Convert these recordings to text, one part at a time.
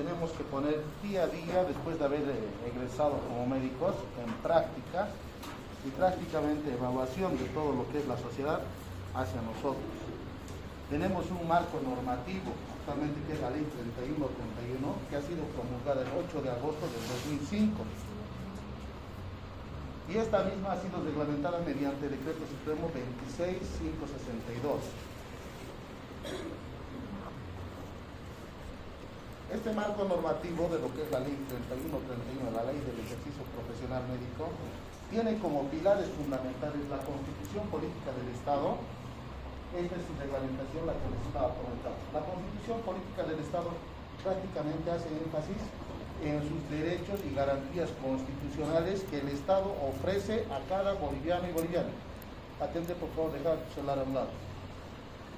tenemos que poner día a día, después de haber egresado como médicos, en prácticas y prácticamente evaluación de todo lo que es la sociedad hacia nosotros. Tenemos un marco normativo, actualmente, que es la Ley 3131, que ha sido promulgada el 8 de agosto del 2005. Y esta misma ha sido reglamentada mediante el Decreto Supremo 26562. Este marco normativo de lo que es la Ley 3131, la Ley del Ejercicio Profesional Médico, tiene como pilares fundamentales la Constitución Política del Estado. Esta es su reglamentación, la que les estaba comentando. La Constitución Política del Estado prácticamente hace énfasis en sus derechos y garantías constitucionales que el Estado ofrece a cada boliviano y boliviana. Atente, por favor, dejar el celular a un lado.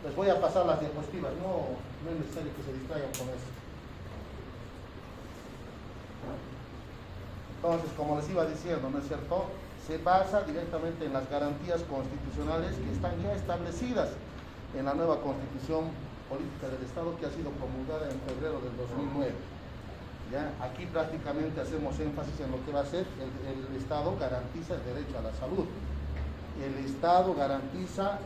Les voy a pasar las diapositivas, no es necesario que se distraigan con eso. Entonces, como les iba diciendo, ¿no es cierto?, se basa directamente en las garantías constitucionales que están ya establecidas en la nueva Constitución Política del Estado, que ha sido promulgada en febrero del 2009. ¿Ya? Aquí prácticamente hacemos énfasis en lo que va a ser el Estado garantiza el derecho a la salud. El Estado garantiza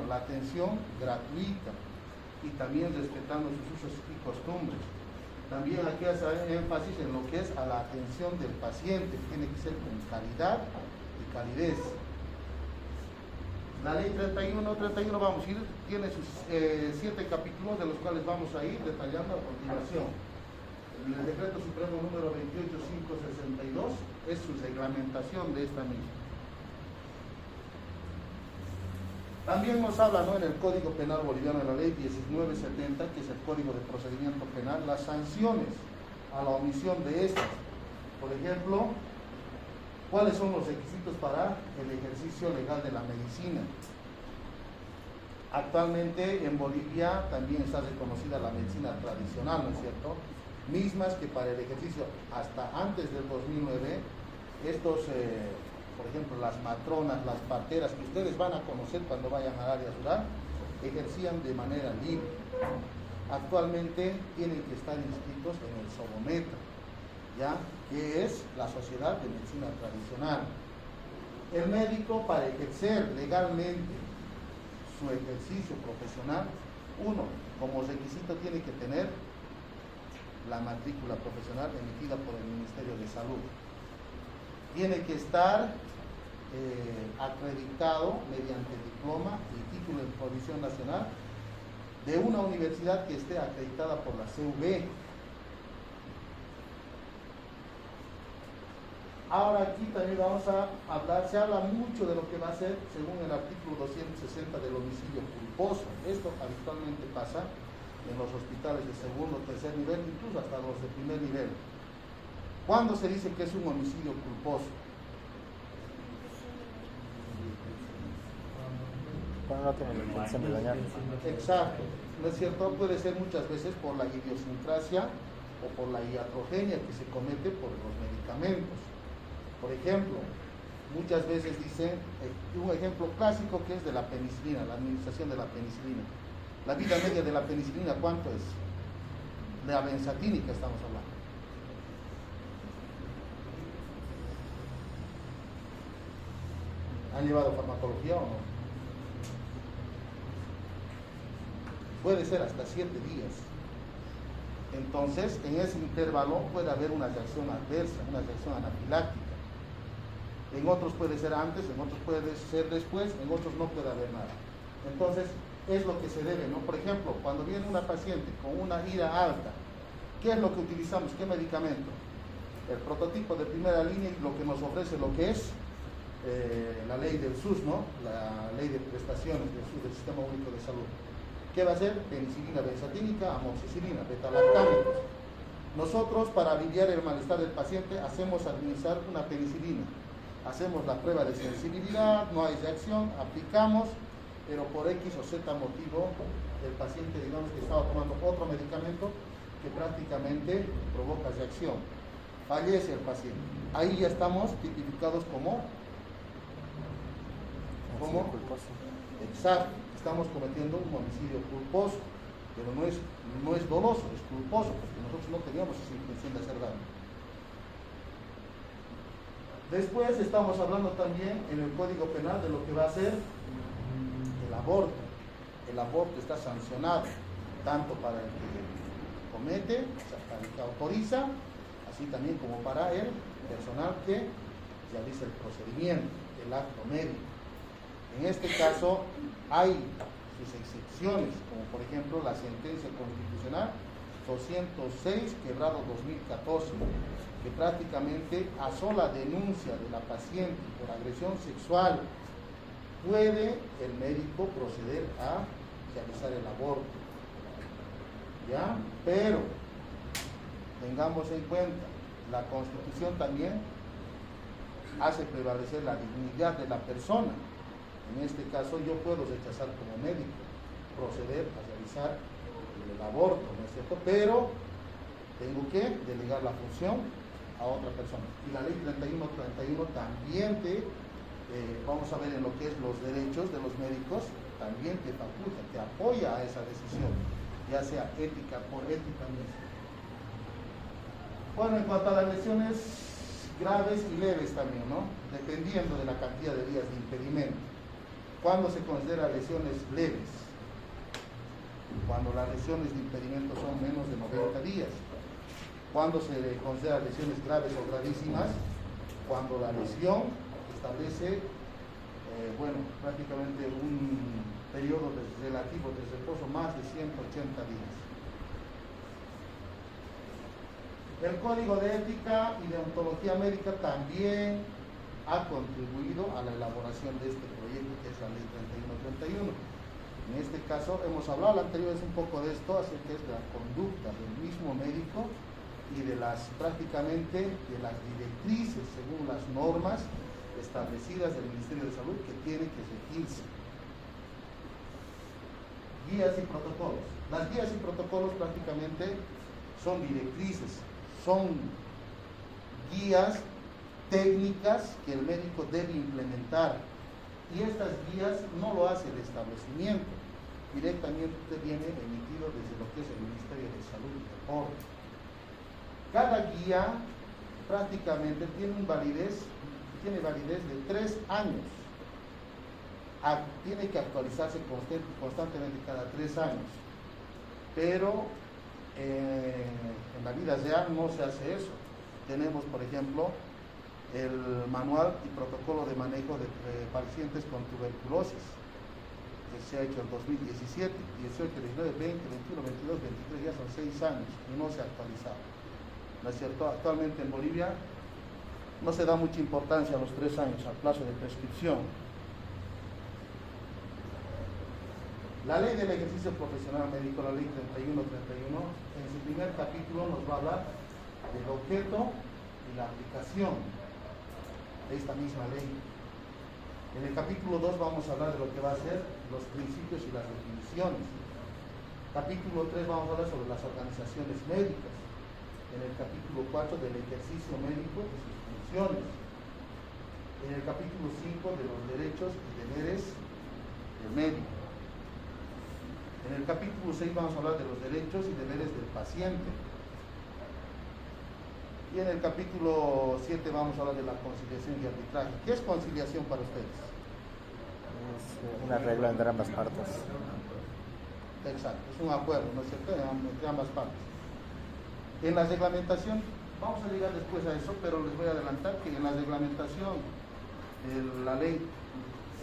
la atención gratuita y también respetando sus usos y costumbres. También aquí hace énfasis en lo que es a la atención del paciente, tiene que ser con calidad y calidez. La Ley 31 vamos a ir, tiene sus 7 capítulos, de los cuales vamos a ir detallando a continuación. El Decreto Supremo número 28562 es su reglamentación de esta misma. También nos habla, ¿no?, en el Código Penal Boliviano, de la Ley 1970, que es el Código de Procedimiento Penal, las sanciones a la omisión de estas. Por ejemplo, ¿cuáles son los requisitos para el ejercicio legal de la medicina? Actualmente en Bolivia también está reconocida la medicina tradicional, ¿no es cierto? Mismas que para el ejercicio hasta antes del 2009, estos... por ejemplo, las matronas, las parteras, que ustedes van a conocer cuando vayan al área rural, ejercían de manera libre. Actualmente tienen que estar inscritos en el SOBOMETA, ¿ya?, que es la Sociedad de Medicina Tradicional. El médico, para ejercer legalmente su ejercicio profesional, uno, como requisito tiene que tener la matrícula profesional emitida por el Ministerio de Salud. Tiene que estar acreditado mediante diploma y título en provisión nacional de una universidad que esté acreditada por la CV. Ahora aquí también vamos a hablar, se habla mucho de lo que va a ser, según el artículo 260 del homicidio culposo. Esto habitualmente pasa en los hospitales de segundo o tercer nivel, incluso hasta los de primer nivel. ¿Cuándo se dice que es un homicidio culposo? Cuando no tiene la intención de dañar. Exacto, ¿no es cierto? Puede ser muchas veces por la idiosincrasia o por la iatrogenia que se comete por los medicamentos. Por ejemplo, muchas veces dicen, un ejemplo clásico que es de la penicilina, la administración de la penicilina. La vida media de la penicilina, ¿cuánto es? De la benzatínica estamos hablando. ¿Han llevado farmacología o no? Puede ser hasta 7 días. Entonces, en ese intervalo puede haber una reacción adversa, una reacción anafiláctica. En otros puede ser antes, en otros puede ser después, en otros no puede haber nada. Entonces, es lo que se debe, ¿no? Por ejemplo, cuando viene una paciente con una ira alta, ¿qué es lo que utilizamos? ¿Qué medicamento? El prototipo de primera línea y lo que nos ofrece lo que es la ley del SUS, ¿no? La ley de prestaciones del SUS, del Sistema Único de Salud. ¿Qué va a ser? Penicilina benzatínica, amoxicilina, betalactámicos. Nosotros, para aliviar el malestar del paciente, hacemos administrar una penicilina. Hacemos la prueba de sensibilidad, no hay reacción, aplicamos, pero por X o Z motivo, el paciente, digamos que estaba tomando otro medicamento que prácticamente provoca reacción. Fallece el paciente. Ahí ya estamos tipificados como culposo. Exacto. Estamos cometiendo un homicidio culposo. pero no es doloso, es culposo, porque nosotros no teníamos esa intención de hacer daño. Después estamos hablando también en el Código Penal de lo que va a ser el aborto. El aborto está sancionado tanto para el que comete, o sea, para el que autoriza, así también como para el personal que realiza el procedimiento, el acto médico. En este caso hay sus excepciones, como por ejemplo la sentencia constitucional 206/2014, que prácticamente a sola denuncia de la paciente por agresión sexual puede el médico proceder a realizar el aborto. ¿Ya? Pero tengamos en cuenta, la Constitución también hace prevalecer la dignidad de la persona. En este caso yo puedo rechazar como médico proceder a realizar el aborto, ¿no es cierto? Pero tengo que delegar la función a otra persona. Y la ley 3131 también vamos a ver en lo que es los derechos de los médicos, también te faculta, te apoya a esa decisión, ya sea ética por ética misma. Bueno, en cuanto a las lesiones graves y leves también, ¿no? Dependiendo de la cantidad de días de impedimento. ¿Cuándo se considera lesiones leves? Cuando las lesiones de impedimento son menos de 90 días. ¿Cuándo se considera lesiones graves o gravísimas? Cuando la lesión establece, prácticamente un periodo relativo de reposo más de 180 días. El Código de Ética y de Ontología Médica también ha contribuido a la elaboración de este proyecto, que es la Ley 3131. En este caso, hemos hablado anteriormente un poco de esto, acerca de la conducta del mismo médico y de las directrices según las normas establecidas del Ministerio de Salud que tienen que regirse. Guías y protocolos. Las guías y protocolos prácticamente son directrices, son guías técnicas que el médico debe implementar, y estas guías no lo hace el establecimiento, directamente viene emitido desde lo que es el Ministerio de Salud y Deporte. Cada guía prácticamente tiene validez de 3 años. Tiene que actualizarse constantemente cada 3 años, pero en la vida real no se hace eso. Tenemos, por ejemplo, el manual y protocolo de manejo de pacientes con tuberculosis, que se ha hecho en 2017, 18, 19, 20, 21, 22, 23, ya son 6 años y no se ha actualizado. ¿No es cierto? Actualmente en Bolivia no se da mucha importancia a los 3 años, al plazo de prescripción. La ley del ejercicio profesional médico, la ley 3131, en su primer capítulo nos va a hablar del objeto y la aplicación de esta misma ley. En el capítulo 2 vamos a hablar de lo que va a ser los principios y las definiciones. Capítulo 3 vamos a hablar sobre las organizaciones médicas. En el capítulo 4 del ejercicio médico y sus funciones. En el capítulo 5 de los derechos y deberes del médico. En el capítulo 6 vamos a hablar de los derechos y deberes del paciente. Y en el capítulo 7 vamos a hablar de la conciliación y arbitraje. ¿Qué es conciliación para ustedes? Es un arreglo entre ambas partes. Exacto, es un acuerdo, ¿no es cierto?, entre ambas partes. En la reglamentación, vamos a llegar después a eso, pero les voy a adelantar que en la reglamentación de la ley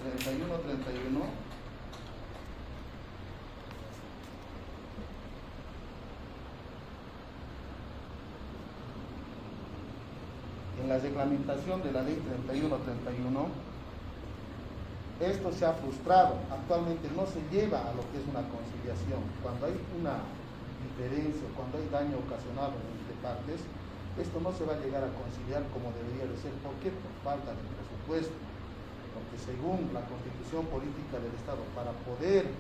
3131, en la reglamentación de la ley 3131, esto se ha frustrado. Actualmente no se lleva a lo que es una conciliación. Cuando hay una diferencia, cuando hay daño ocasionado entre partes, esto no se va a llegar a conciliar como debería de ser. ¿Por qué? Por falta de presupuesto. Porque según la Constitución Política del Estado, para poder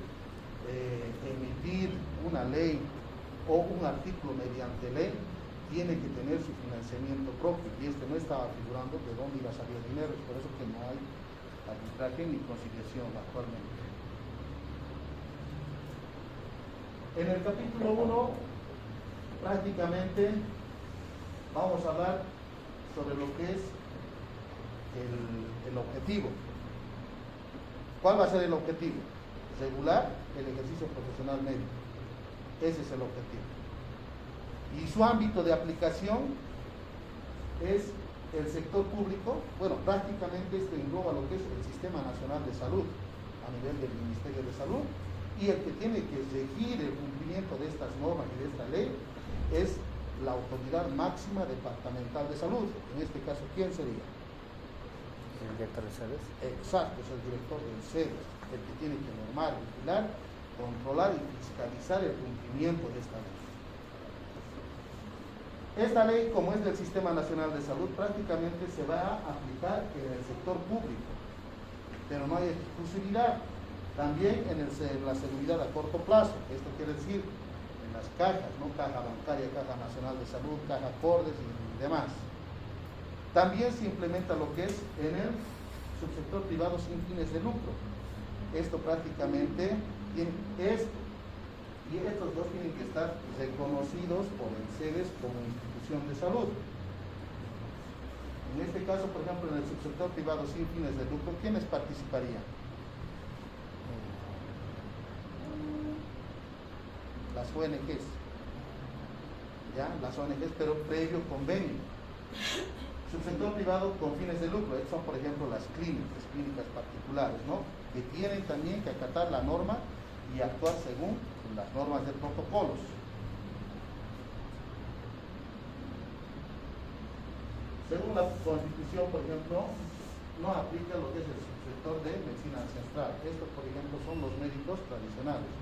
emitir una ley o un artículo mediante ley, tiene que tener su financiamiento propio, y este no estaba figurando de dónde iba a salir el dinero. Es por eso que no hay arbitraje ni conciliación actualmente. En el capítulo 1, prácticamente vamos a hablar sobre lo que es el objetivo. ¿Cuál va a ser el objetivo? Regular el ejercicio profesional médico. Ese es el objetivo. Y su ámbito de aplicación es el sector público. Bueno, prácticamente esto engloba lo que es el Sistema Nacional de Salud a nivel del Ministerio de Salud, y el que tiene que regir el cumplimiento de estas normas y de esta ley es la autoridad máxima departamental de salud. En este caso, ¿quién sería? ¿El director de sedes? Exacto, es el director del SEDES, el que tiene que normar, vigilar, controlar y fiscalizar el cumplimiento de esta ley. Esta ley, como es del Sistema Nacional de Salud, prácticamente se va a aplicar en el sector público, pero no hay exclusividad. También en la seguridad a corto plazo, esto quiere decir en las cajas, ¿no? Caja bancaria, Caja Nacional de Salud, Caja Cordes y demás. También se implementa lo que es en el subsector privado sin fines de lucro. Esto prácticamente tiene esto. Y estos dos tienen que estar reconocidos por el SEDES como institución de salud. En este caso, por ejemplo, en el subsector privado sin fines de lucro, ¿quiénes participarían? Las ONGs, ¿ya? Las ONGs, pero previo convenio. Subsector privado con fines de lucro, son por ejemplo las clínicas particulares, ¿no? Que tienen también que acatar la norma y actuar según las normas de protocolos. Según la Constitución, por ejemplo, no aplica lo que es el subsector de medicina ancestral. Estos, por ejemplo, son los médicos tradicionales,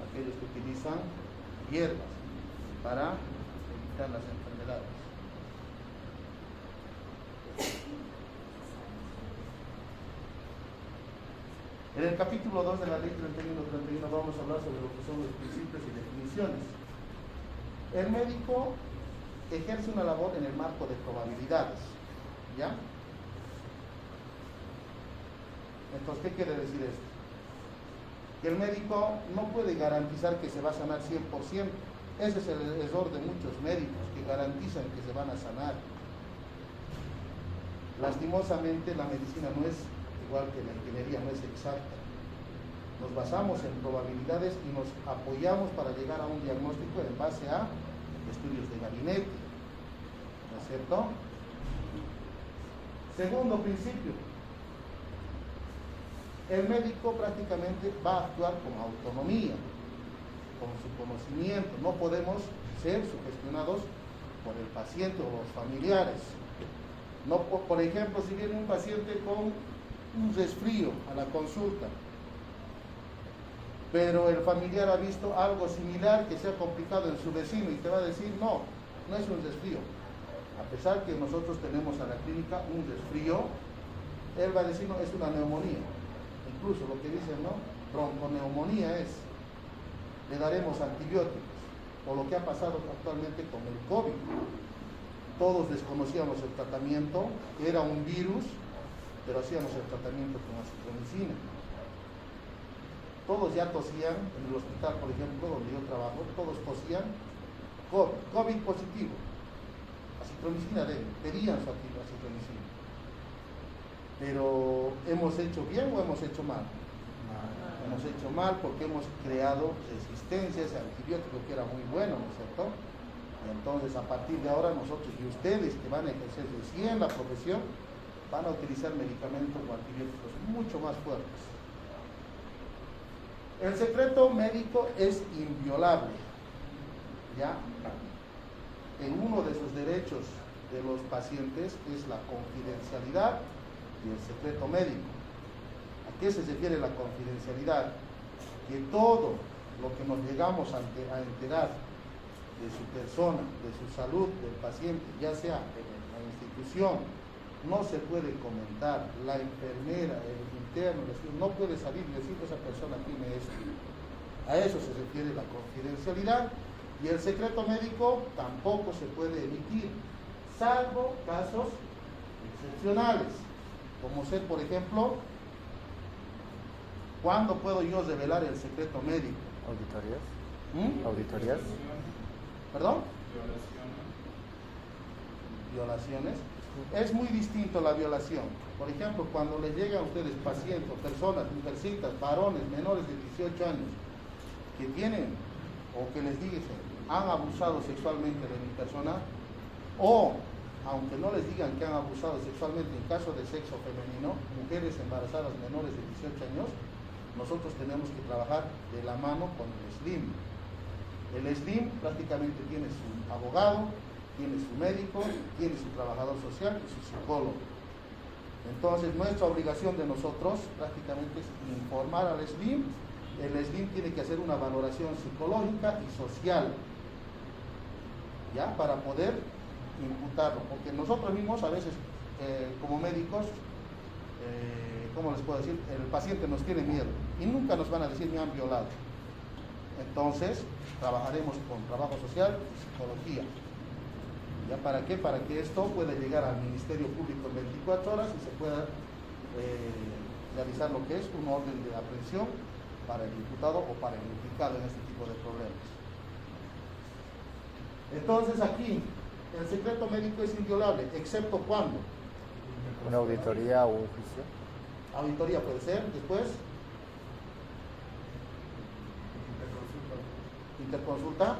aquellos que utilizan hierbas para evitar las enfermedades. En el capítulo 2 de la ley 31 vamos a hablar sobre lo que son los principios y definiciones. El médico ejerce una labor en el marco de probabilidades, ¿ya? Entonces, ¿qué quiere decir esto? Que el médico no puede garantizar que se va a sanar 100%. Ese es el error de muchos médicos, que garantizan que se van a sanar. Lastimosamente, la medicina no es igual que la ingeniería, no es exacta. Nos basamos en probabilidades y nos apoyamos para llegar a un diagnóstico en base a estudios de gabinete, ¿no es cierto? Segundo principio, el médico prácticamente va a actuar con autonomía, con su conocimiento. No podemos ser sugestionados por el paciente o los familiares. No, por ejemplo, si viene un paciente con un resfrío a la consulta, pero el familiar ha visto algo similar que se ha complicado en su vecino y te va a decir, no, no es un resfrío. A pesar que nosotros tenemos a la clínica un resfrío, él va a decir, no, es una neumonía. Incluso lo que dicen, ¿no? Bronconeumonía es, le daremos antibióticos, o lo que ha pasado actualmente con el COVID. Todos desconocíamos el tratamiento, era un virus, pero hacíamos el tratamiento con acitromicina. Todos ya tosían, en el hospital, por ejemplo, donde yo trabajo, todos tosían COVID positivo. Acitromicina pedían su acitromicina. Pero, ¿hemos hecho bien o hemos hecho mal? Hemos hecho mal porque hemos creado resistencia a ese antibiótico que era muy bueno, ¿no es cierto? Y entonces, a partir de ahora, nosotros y ustedes que van a ejercer recién la profesión, van a utilizar medicamentos o antibióticos mucho más fuertes. El secreto médico es inviolable, ¿ya? En uno de sus derechos de los pacientes es la confidencialidad y el secreto médico. ¿A qué se refiere la confidencialidad? Que todo lo que nos llegamos a enterar de su persona, de su salud, del paciente, ya sea en la institución, no se puede comentar. La enfermera, el interno, no puede salir y decir que esa persona tiene esto. A eso se refiere la confidencialidad. Y el secreto médico tampoco se puede emitir, salvo casos excepcionales, como ser, por ejemplo, ¿cuándo puedo yo revelar el secreto médico? ¿Auditorías? ¿Auditorías? ¿Perdón? Violaciones. Es muy distinto la violación. Por ejemplo, cuando les llegan a ustedes pacientes, personas, mujercitas, varones menores de 18 años que tienen o que les dicen han abusado sexualmente de mi persona, o aunque no les digan que han abusado sexualmente en caso de sexo femenino, mujeres embarazadas menores de 18 años, nosotros tenemos que trabajar de la mano con el SLIM. El SLIM prácticamente tiene su abogado, tiene su médico, tiene su trabajador social y su psicólogo. Entonces, nuestra obligación de nosotros prácticamente es informar al SLIM. El SLIM tiene que hacer una valoración psicológica y social, ¿ya? Para poder imputarlo, porque nosotros mismos a veces, como médicos, ¿cómo les puedo decir? El paciente nos tiene miedo y nunca nos van a decir me han violado. Entonces, trabajaremos con trabajo social y psicología. ¿Ya para qué? Para que esto pueda llegar al Ministerio Público en 24 horas y se pueda realizar lo que es un orden de aprehensión para el imputado o para el implicado en este tipo de problemas. Entonces aquí, el secreto médico es inviolable, excepto cuando. ¿Una auditoría o un juicio? Auditoría puede ser, después. Interconsulta.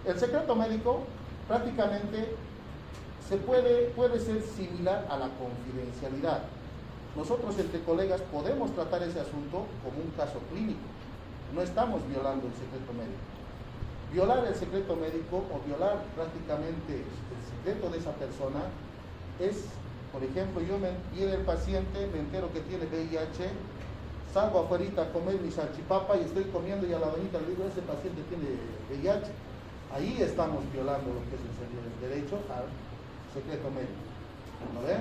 El secreto médico prácticamente puede ser similar a la confidencialidad. Nosotros entre colegas podemos tratar ese asunto como un caso clínico. No estamos violando el secreto médico. Violar el secreto médico o violar prácticamente el secreto de esa persona es, por ejemplo, viene el paciente, me entero que tiene VIH, salgo afuera a comer mi salchipapa y estoy comiendo y a la doñita le digo, ese paciente tiene VIH. Ahí estamos violando lo que es el derecho al secreto médico, ¿no ve?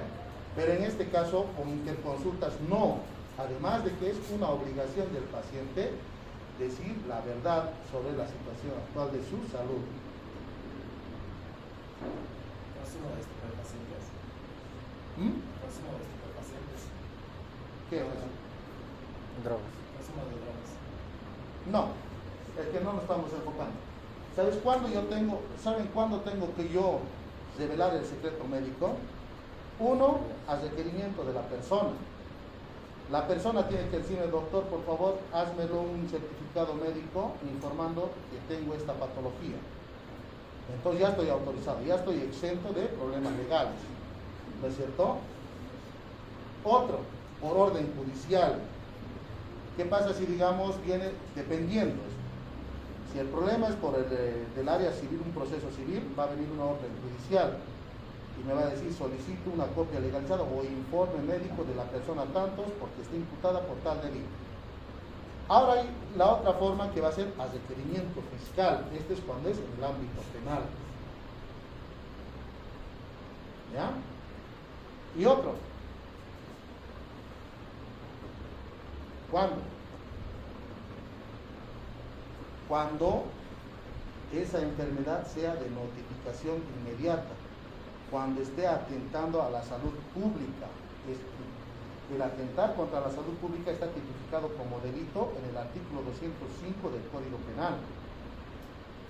Pero en este caso, con interconsultas no, además de que es una obligación del paciente decir la verdad sobre la situación actual de su salud. Consumo de estupefacientes. Consumo de estupefacientes. ¿Qué es eso? Drogas. Consumo de drogas. No, es que no nos estamos enfocando. ¿Saben cuándo tengo que yo revelar el secreto médico? Uno, a requerimiento de la persona. La persona tiene que decirme, doctor, por favor, házmelo un certificado médico informando que tengo esta patología. Entonces ya estoy autorizado, ya estoy exento de problemas legales. ¿No es cierto? Otro, por orden judicial. ¿Qué pasa si, digamos, viene dependiendo? Si el problema es por del área civil, un proceso civil, va a venir una orden judicial y me va a decir, solicito una copia legalizada o informe médico de la persona tantos porque está imputada por tal delito. Ahora hay la otra forma que va a ser a requerimiento fiscal. Este es cuando es en el ámbito penal. ¿Ya? Y otro. ¿Cuándo? Cuando esa enfermedad sea de notificación inmediata, cuando esté atentando a la salud pública. El atentar contra la salud pública está tipificado como delito en el artículo 205 del Código Penal.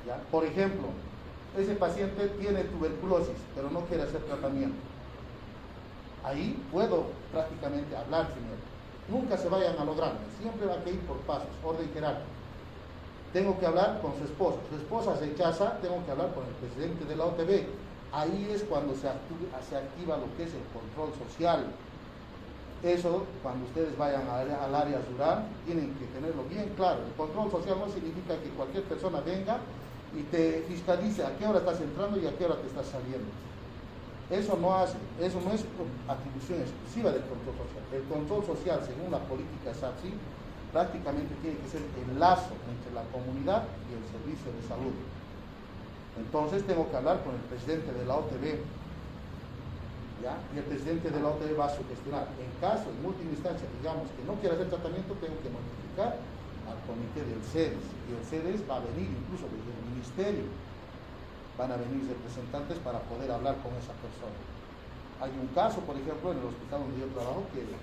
¿Ya? Por ejemplo, ese paciente tiene tuberculosis, pero no quiere hacer tratamiento. Ahí puedo prácticamente hablar primero. Nunca se vayan a lograr, siempre va a ir por pasos, orden jerárquico. Tengo que hablar con su esposa rechaza, tengo que hablar con el presidente de la OTB. Ahí es cuando se activa lo que es el control social. Eso, cuando ustedes vayan al área rural, tienen que tenerlo bien claro. El control social no significa que cualquier persona venga y te fiscalice a qué hora estás entrando y a qué hora te estás saliendo. Eso no es atribución exclusiva del control social. El control social, según la política SAPSI, prácticamente tiene que ser el lazo entre la comunidad y el servicio de salud. Entonces tengo que hablar con el presidente de la OTB, ¿ya? Y el presidente de la OTB va a sugestionar. En caso, en última instancia, digamos que no quiera hacer tratamiento, tengo que notificar al comité del CEDES, y el CEDES va a venir incluso desde el ministerio, van a venir representantes para poder hablar con esa persona. Hay un caso, por ejemplo, en el hospital donde yo trabajo, que el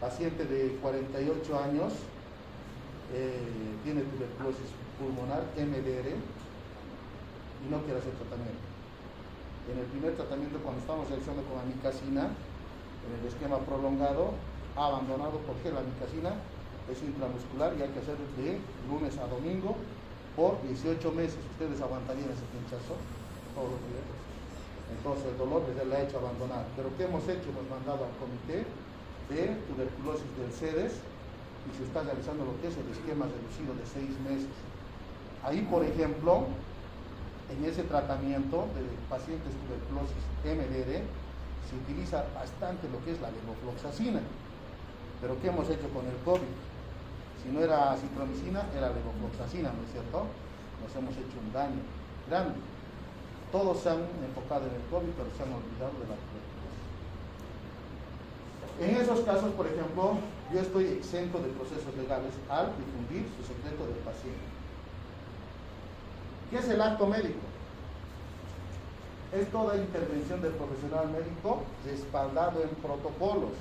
paciente de 48 años tiene tuberculosis pulmonar, MDR, y no quiere hacer tratamiento. En el primer tratamiento, cuando estamos realizando con amicacina, en el esquema prolongado, ha abandonado porque la amicacina es intramuscular y hay que hacerlo de lunes a domingo por 18 meses. Ustedes aguantarían ese pinchazo todos los días. Entonces el dolor les le ha hecho abandonar. Pero ¿qué hemos hecho? Hemos mandado al comité de tuberculosis del CEDES y se está realizando lo que es el esquema reducido de 6 meses. Ahí, por ejemplo, en ese tratamiento de pacientes tuberculosis MDR se utiliza bastante lo que es la levofloxacina. Pero ¿qué hemos hecho con el COVID? Si no era citromicina, era levofloxacina, ¿no es cierto? Nos hemos hecho un daño grande. Todos se han enfocado en el COVID, pero se han olvidado de la tuberculosis. En esos casos, por ejemplo, yo estoy exento de procesos legales al difundir su secreto del paciente. ¿Qué es el acto médico? Es toda intervención del profesional médico respaldado en protocolos.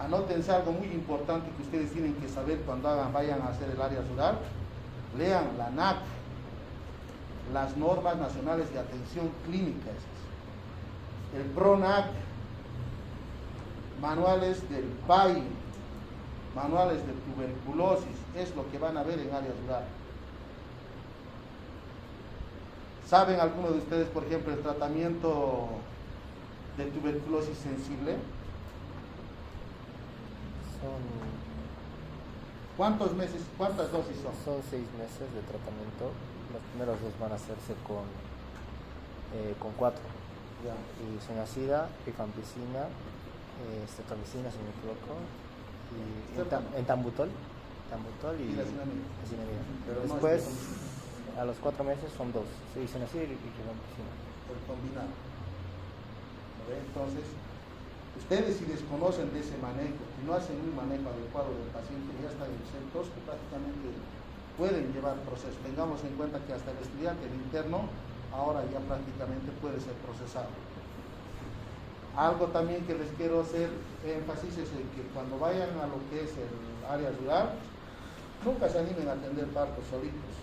Anótense algo muy importante que ustedes tienen que saber cuando vayan a hacer el área rural. Lean la NAC, las normas nacionales de atención clínica, el PRONAC, manuales del PAI, manuales de tuberculosis, es lo que van a ver en área rural. ¿Saben algunos de ustedes, por ejemplo, el tratamiento de tuberculosis sensible? ¿Cuántos meses, cuántas dosis son? Son 6 meses de tratamiento. Los primeros 2 van a hacerse con 4. Ya. Y sunacida, rifampicina, streptomicina, si no me equivoco, y entambutol y la cinamida. Pero No después, es a los 4 meses son 2, sí, sunacida y rifampicina. el combinado. ¿No ve? Entonces, ustedes si desconocen de ese manejo y no hacen un manejo adecuado del paciente, ya están exentos, que prácticamente pueden llevar proceso. Tengamos en cuenta que hasta el estudiante, el interno, ahora ya prácticamente puede ser procesado. Algo también que les quiero hacer énfasis es en que cuando vayan a lo que es el área rural, nunca se animen a atender partos solitos.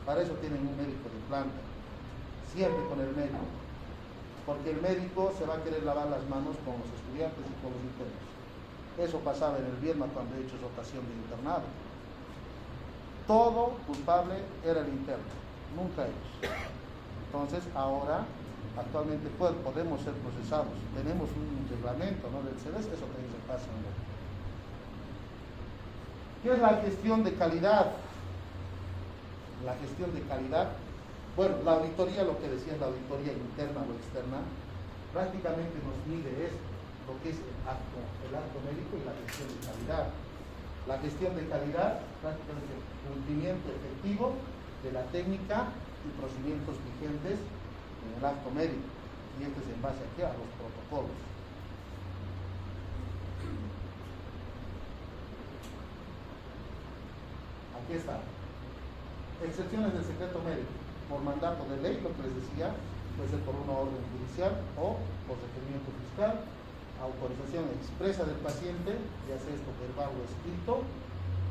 Para eso tienen un médico de planta, siempre con el médico, porque el médico se va a querer lavar las manos con los estudiantes y con los internos. Eso pasaba en el Vietnam cuando he hecho rotación de internado. Todo culpable era el interno, nunca ellos. Entonces ahora, actualmente podemos ser procesados. Tenemos un reglamento, ¿no?, del CEDES, eso también se pasa en el... ¿Qué es la gestión de calidad? La gestión de calidad, bueno, la auditoría, lo que decía, la auditoría interna o externa, prácticamente nos mide esto, lo que es el acto médico y la gestión de calidad. La gestión de calidad, prácticamente el cumplimiento efectivo de la técnica y procedimientos vigentes en el acto médico. Y esto es en base aquí a los protocolos. Aquí está. Excepciones del secreto médico. Por mandato de ley, lo que les decía, puede ser por una orden judicial o por requerimiento fiscal. Autorización expresa del paciente, ya sea esto verbal o escrito,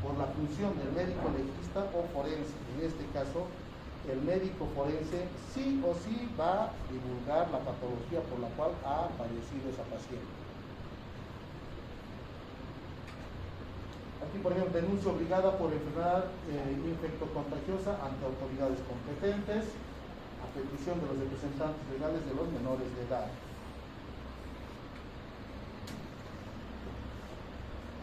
por la función del médico legista o forense. En este caso, el médico forense sí o sí va a divulgar la patología por la cual ha fallecido esa paciente. Aquí, por ejemplo, denuncia obligada por enfermedad infectocontagiosa ante autoridades competentes a petición de los representantes legales de los menores de edad.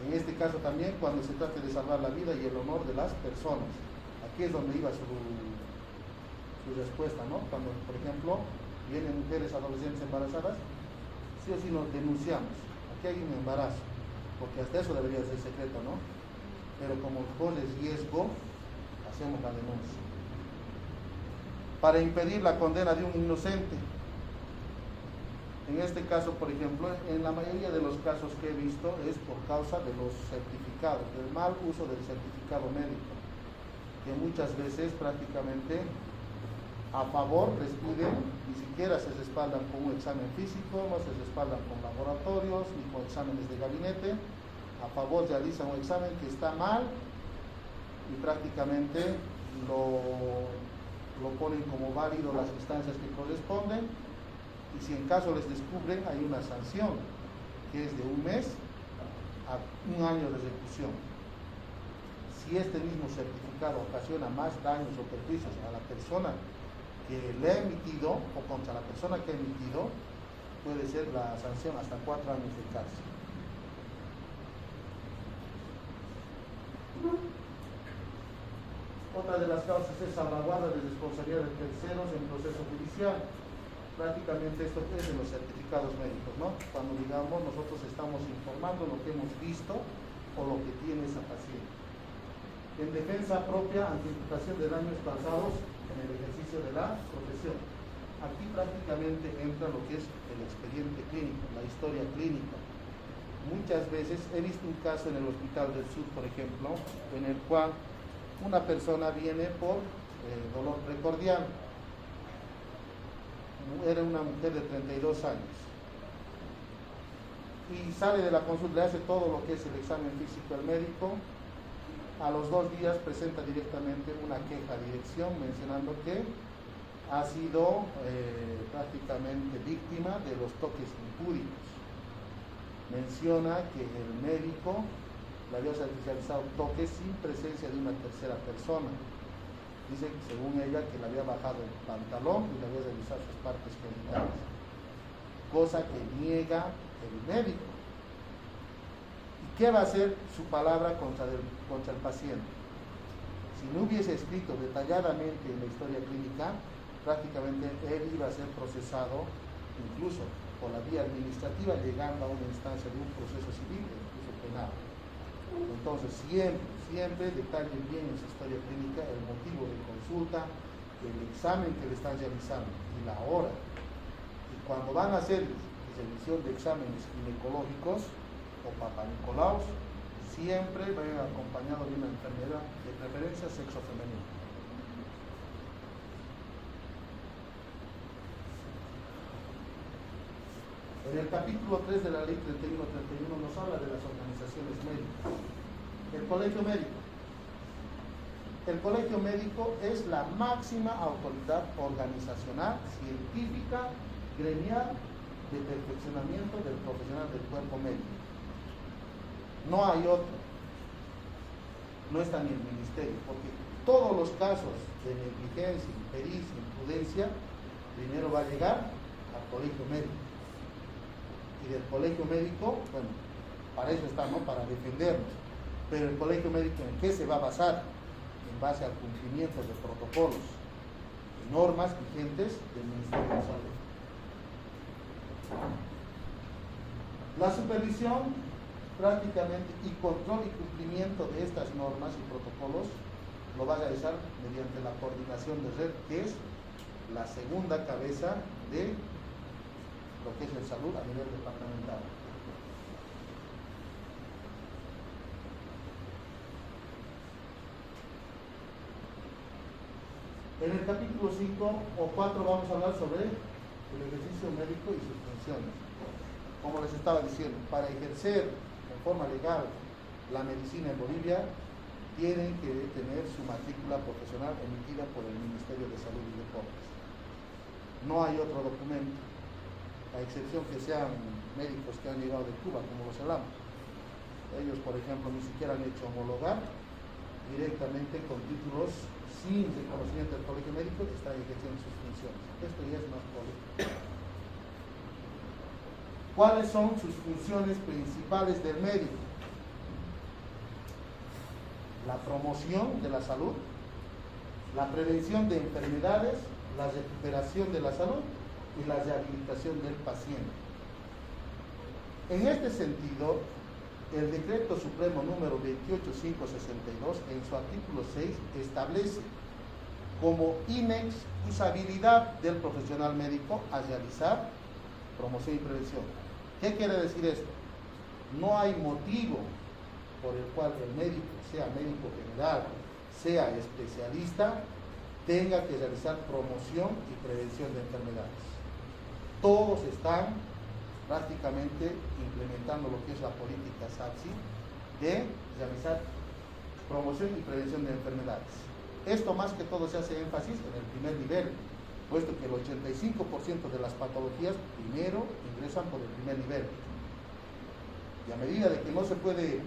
En este caso también cuando se trate de salvar la vida y el honor de las personas. Aquí es donde iba su respuesta, ¿no? Cuando, por ejemplo, vienen mujeres adolescentes embarazadas, sí o sí nos denunciamos. Aquí hay un embarazo, porque hasta eso debería ser secreto, ¿no? Pero como corre riesgo, hacemos la denuncia. Para impedir la condena de un inocente. En este caso, por ejemplo, en la mayoría de los casos que he visto es por causa de los certificados, del mal uso del certificado médico, que muchas veces prácticamente a favor les piden, ni siquiera se respaldan con un examen físico, no se respaldan con laboratorios ni con exámenes de gabinete. A favor realizan un examen que está mal y prácticamente lo ponen como válido las instancias que corresponden, y si en caso les descubren hay una sanción que es de 1 mes a 1 año de reclusión. Si este mismo certificado ocasiona más daños o perjuicios a la persona que le ha emitido o contra la persona que ha emitido, puede ser la sanción hasta 4 años de cárcel. Otra de las causas es salvaguarda de responsabilidad de terceros en proceso judicial. Prácticamente esto es en los certificados médicos, ¿no? Cuando digamos nosotros estamos informando lo que hemos visto o lo que tiene esa paciente. En defensa propia ante imputación de daños causados en el ejercicio de la profesión. Aquí prácticamente entra lo que es el expediente clínico, la historia clínica. Muchas veces he visto un caso en el Hospital del Sur, por ejemplo, en el cual una persona viene por dolor precordial. Era una mujer de 32 años. Y sale de la consulta, le hace todo lo que es el examen físico al médico. A los 2 días presenta directamente una queja a dirección mencionando que ha sido prácticamente víctima de los toques impúdicos. Menciona que el médico le había realizado toques sin presencia de una tercera persona. Dice, según ella, que le había bajado el pantalón y le había revisado sus partes genitales, cosa que niega el médico. ¿Y qué va a hacer su palabra contra el paciente? Si no hubiese escrito detalladamente en la historia clínica, prácticamente él iba a ser procesado incluso por la vía administrativa, llegando a una instancia de un proceso civil, incluso penal. Entonces siempre detallen bien en su historia clínica el motivo de consulta, el examen que le están realizando y la hora. Y cuando van a hacer revisión de exámenes ginecológicos o papanicolaos, siempre vayan acompañados de una enfermedad, de preferencia sexo femenino. En el capítulo 3 de la ley 3131 nos habla de las organizaciones médicas. El colegio médico. El colegio médico es la máxima autoridad organizacional, científica, gremial, de perfeccionamiento del profesional del cuerpo médico. No hay otro. No está ni el ministerio, porque todos los casos de negligencia, impericia, imprudencia, primero va a llegar al colegio médico. Y del colegio médico, bueno, para eso está, ¿no? Para defendernos. Pero el colegio médico, ¿en qué se va a basar? En base al cumplimiento de protocolos y normas vigentes del Ministerio de Salud. La supervisión prácticamente y control y cumplimiento de estas normas y protocolos lo va a realizar mediante la coordinación de red, que es la segunda cabeza de lo que es el salud a nivel departamental. En el capítulo 5 o 4 vamos a hablar sobre el ejercicio médico y sus funciones. Como les estaba diciendo, para ejercer de forma legal la medicina en Bolivia, tienen que tener su matrícula profesional emitida por el Ministerio de Salud y Deportes. No hay otro documento, a excepción que sean médicos que han llegado de Cuba, como los hablamos. Ellos, por ejemplo, ni siquiera han hecho homologar, directamente con títulos sin reconocimiento del colegio médico están ejerciendo sus funciones. Esto ya es más político. ¿Cuáles son sus funciones principales del médico? La promoción de la salud, la prevención de enfermedades, la recuperación de la salud y la rehabilitación del paciente. En este sentido, el Decreto Supremo número 28562, en su artículo 6, establece como inexcusabilidad del profesional médico a realizar promoción y prevención. ¿Qué quiere decir esto? No hay motivo por el cual el médico, sea médico general, sea especialista, tenga que realizar promoción y prevención de enfermedades. Todos están prácticamente implementando lo que es la política SATSI de realizar promoción y prevención de enfermedades. Esto más que todo se hace énfasis en el primer nivel, puesto que el 85% de las patologías primero ingresan por el primer nivel. Y a medida de que no se puede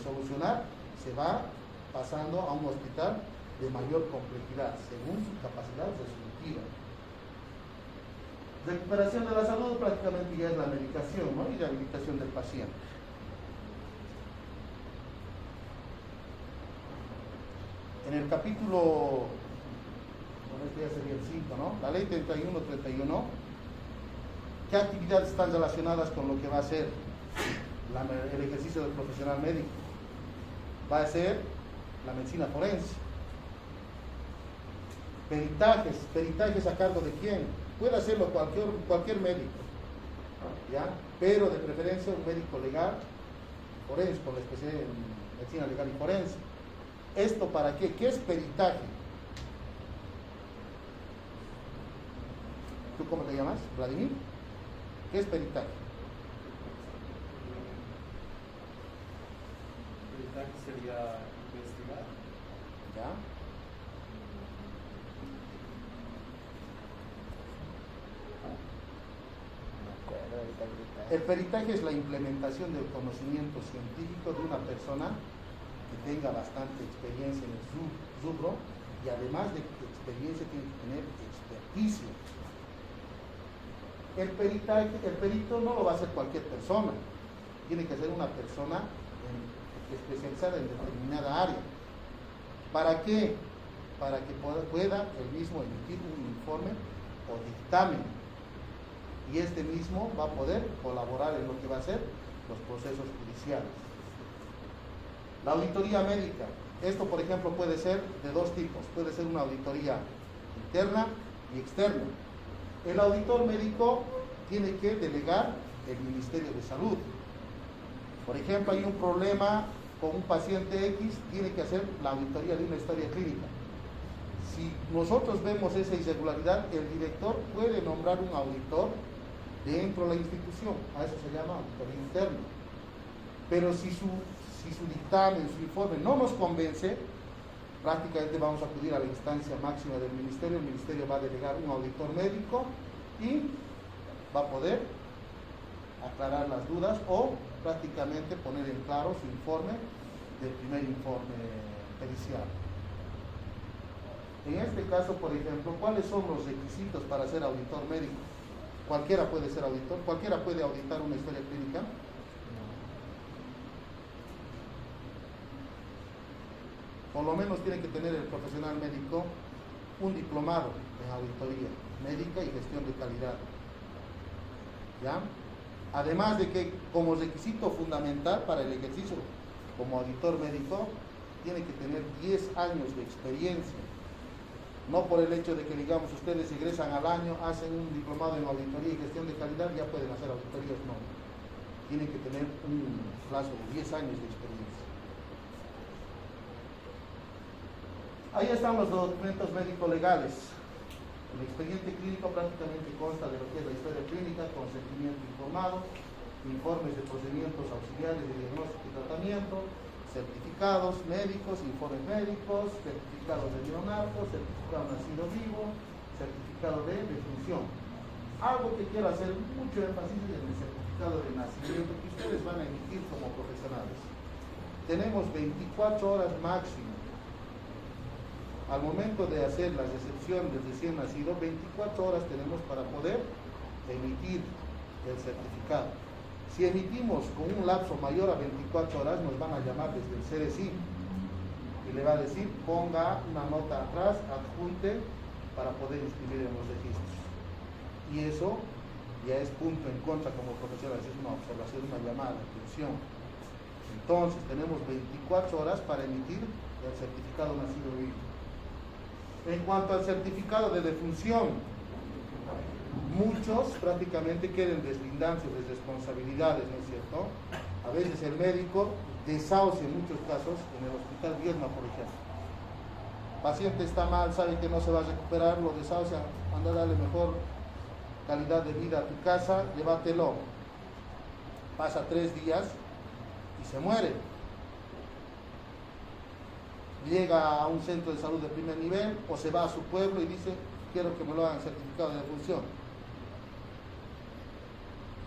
solucionar, se va pasando a un hospital de mayor complejidad, según su capacidad resolutiva. Recuperación de la salud prácticamente ya es la medicación, ¿no? Y rehabilitación del paciente. En el capítulo, bueno, este ya sería el 5, ¿no? La ley 31, ¿qué actividades están relacionadas con lo que va a ser el ejercicio del profesional médico? Va a ser la medicina forense. Peritajes a cargo de quién. Puede hacerlo cualquier médico, ¿ya? Pero de preferencia un médico legal, forense, con la especialidad en medicina legal y forense. ¿Esto para qué? ¿Qué es peritaje? ¿Tú cómo te llamas, Vladimir? ¿Qué es peritaje? Peritaje sería investigar. ¿Ya? El peritaje es la implementación del conocimiento científico de una persona que tenga bastante experiencia en el rubro y además de experiencia tiene que tener experticia. El perito no lo va a hacer cualquier persona, tiene que ser una persona especializada en determinada área. ¿Para qué? Para que pueda el mismo emitir un informe o dictamen. Y este mismo va a poder colaborar en lo que va a ser los procesos judiciales. La auditoría médica. Esto, por ejemplo, puede ser de dos tipos. Puede ser una auditoría interna y externa. El auditor médico tiene que delegar el Ministerio de Salud. Por ejemplo, hay un problema con un paciente X, tiene que hacer la auditoría de una historia clínica. Si nosotros vemos esa irregularidad, el director puede nombrar un auditor dentro de la institución, a eso se llama auditoría interna. Pero si su dictamen, su informe no nos convence, prácticamente vamos a acudir a la instancia máxima del ministerio, el ministerio va a delegar un auditor médico y va a poder aclarar las dudas o prácticamente poner en claro su informe del primer informe pericial. En este caso, por ejemplo, ¿cuáles son los requisitos para ser auditor médico? Cualquiera puede ser auditor, cualquiera puede auditar una historia clínica. Por lo menos tiene que tener el profesional médico un diplomado en auditoría médica y gestión de calidad. ¿Ya? Además de que como requisito fundamental para el ejercicio como auditor médico, tiene que tener 10 años de experiencia. No por el hecho de que, digamos, ustedes egresan al año, hacen un diplomado en auditoría y gestión de calidad, ya pueden hacer auditorías, no. Tienen que tener un plazo de 10 años de experiencia. Ahí están los documentos médico-legales. El expediente clínico prácticamente consta de lo que es la historia clínica, consentimiento informado, informes de procedimientos auxiliares de diagnóstico y tratamiento, certificados médicos, informes médicos, certificados de neonato, certificado de nacido vivo, certificado de defunción. Algo que quiero hacer mucho énfasis en el certificado de nacimiento que ustedes van a emitir como profesionales. Tenemos 24 horas máximo. Al momento de hacer la recepción del recién nacido, 24 horas tenemos para poder emitir el certificado. Si emitimos con un lapso mayor a 24 horas, nos van a llamar desde el CDCI y le va a decir, ponga una nota atrás, adjunte, para poder inscribir en los registros. Y eso ya es punto en contra como profesional, es una observación, una llamada de atención. Entonces, tenemos 24 horas para emitir el certificado nacido vivo. En cuanto al certificado de defunción, muchos prácticamente quieren deslindarse de responsabilidades, ¿no es cierto? A veces el médico desahucia en muchos casos, en el hospital Viedma, por ejemplo. El paciente está mal, sabe que no se va a recuperar, lo desahucia, anda a darle mejor calidad de vida a tu casa, llévatelo. Pasa 3 días y se muere. llega a un centro de salud de primer nivel o se va a su pueblo y dice, quiero que me lo hagan certificado de defunción.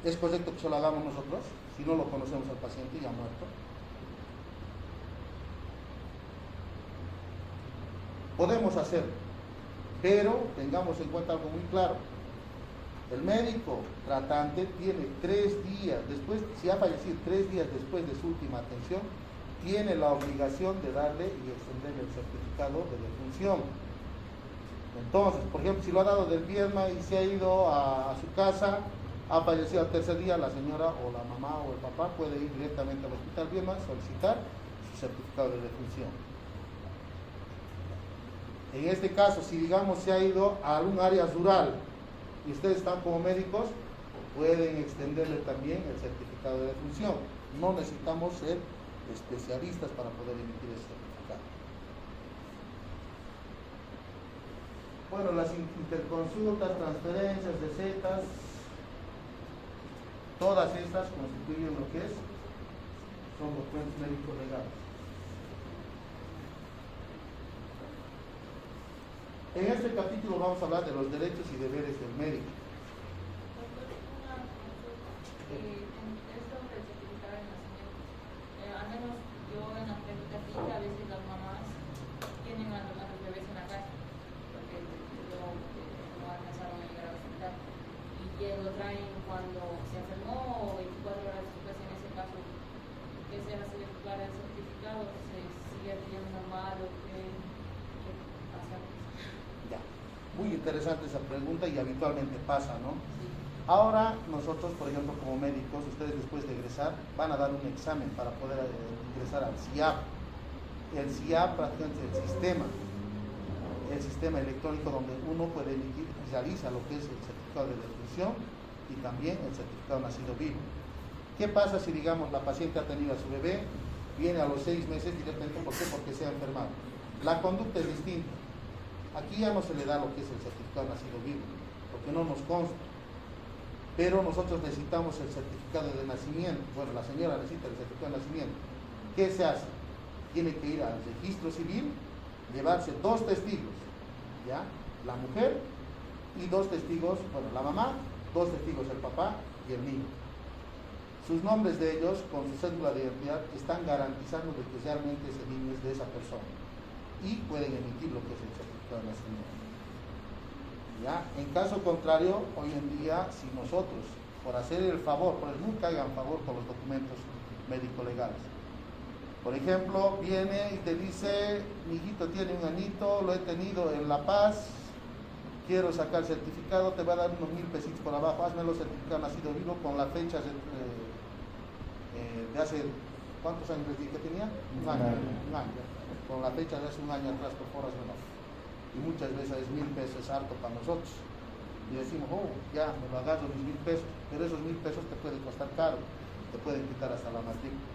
¿Es correcto que se lo hagamos nosotros? Si no lo conocemos al paciente ya muerto. Podemos hacerlo, pero tengamos en cuenta algo muy claro. El médico tratante tiene 3 días después, si ha fallecido 3 días después de su última atención, tiene la obligación de darle y extenderle el certificado de defunción. Entonces, por ejemplo, si lo ha dado del viernes y se ha ido a su casa, ha fallecido al tercer día, la señora o la mamá o el papá puede ir directamente al hospital viernes a solicitar su certificado de defunción. En este caso, si digamos se ha ido a algún área rural y ustedes están como médicos, pueden extenderle también el certificado de defunción. No necesitamos ser especialistas para poder emitir ese certificado. Bueno, las interconsultas, transferencias, recetas, todas estas constituyen lo que son documentos médicos legales. En este capítulo vamos a hablar de los derechos y deberes del médico. Esto del certificado de nacimiento, al menos yo en la pregunta aquí, a veces las mamás tienen a los bebés en la casa, porque no alcanzaron a llegar al hospital, y lo traen cuando se enfermó o 24 horas después. En ese caso, ¿qué se hace para el certificado? ¿Se sigue pidiendo normal o qué pasa? Ya. Muy interesante esa pregunta y habitualmente pasa, ¿no? Sí. Ahora nosotros, por ejemplo, como médicos, ustedes después de egresar van a dar un examen para poder ingresar al CIAP. El CIAP prácticamente es el sistema electrónico donde uno puede emitir y realiza lo que es el certificado de defunción y también el certificado de nacido vivo. ¿Qué pasa si, digamos, la paciente ha tenido a su bebé, viene a los 6 meses directamente? ¿Por qué? Porque se ha enfermado. La conducta es distinta. Aquí ya no se le da lo que es el certificado de nacido vivo, porque no nos consta. Pero nosotros necesitamos el certificado de nacimiento. Bueno, la señora necesita el certificado de nacimiento. ¿Qué se hace? Tiene que ir al registro civil, llevarse 2 testigos, ¿ya? La mujer y 2 testigos, bueno, la mamá, 2 testigos, el papá y el niño. Sus nombres de ellos, con su cédula de identidad, están garantizando de que realmente ese niño es de esa persona. Y pueden emitir lo que es el certificado de nacimiento. ¿Ya? En caso contrario, hoy en día, si nosotros, por hacer el favor, nunca hagan favor con los documentos médico-legales. Por ejemplo, viene y te dice, mi hijito tiene un añito, lo he tenido en La Paz, quiero sacar certificado, te va a dar unos 1000 pesitos por abajo, házmelo certificado nacido vivo con la fecha de hace, ¿cuántos años les dije que tenía? Un año, con la fecha de hace un año atrás, por favor, házmelo. Y muchas veces 1000 pesos es harto para nosotros. Y decimos, oh, ya, me lo agarro mis 1000 pesos, pero esos 1000 pesos te pueden costar caro, te pueden quitar hasta la matrícula.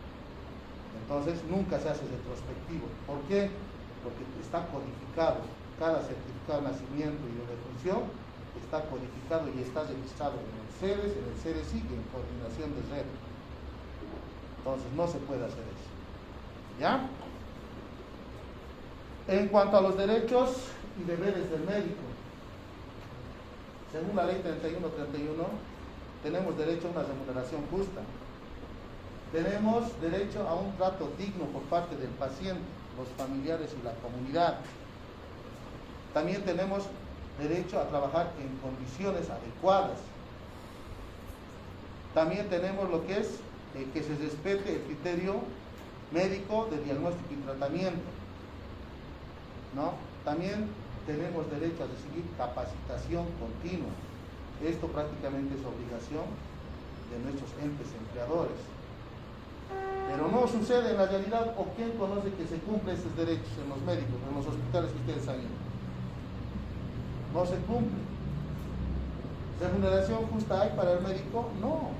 Entonces, nunca se hace retrospectivo. ¿Por qué? Porque está codificado. Cada certificado de nacimiento y de defunción está codificado y está registrado en el CEDES, en el CEDESI y en coordinación de red. Entonces, no se puede hacer eso. ¿Ya? En cuanto a los derechos y deberes del médico, según la ley 3131, tenemos derecho a una remuneración justa. Tenemos derecho a un trato digno por parte del paciente, los familiares y la comunidad. También tenemos derecho a trabajar en condiciones adecuadas. También tenemos lo que es que se respete el criterio médico de diagnóstico y tratamiento, ¿no? También tenemos derecho a recibir capacitación continua. Esto prácticamente es obligación de nuestros entes empleadores. Pero no sucede en la realidad. ¿O quién conoce que se cumplen estos derechos en los médicos, en los hospitales que ustedes han ido? No se cumple. ¿Remuneración justa hay para el médico? No.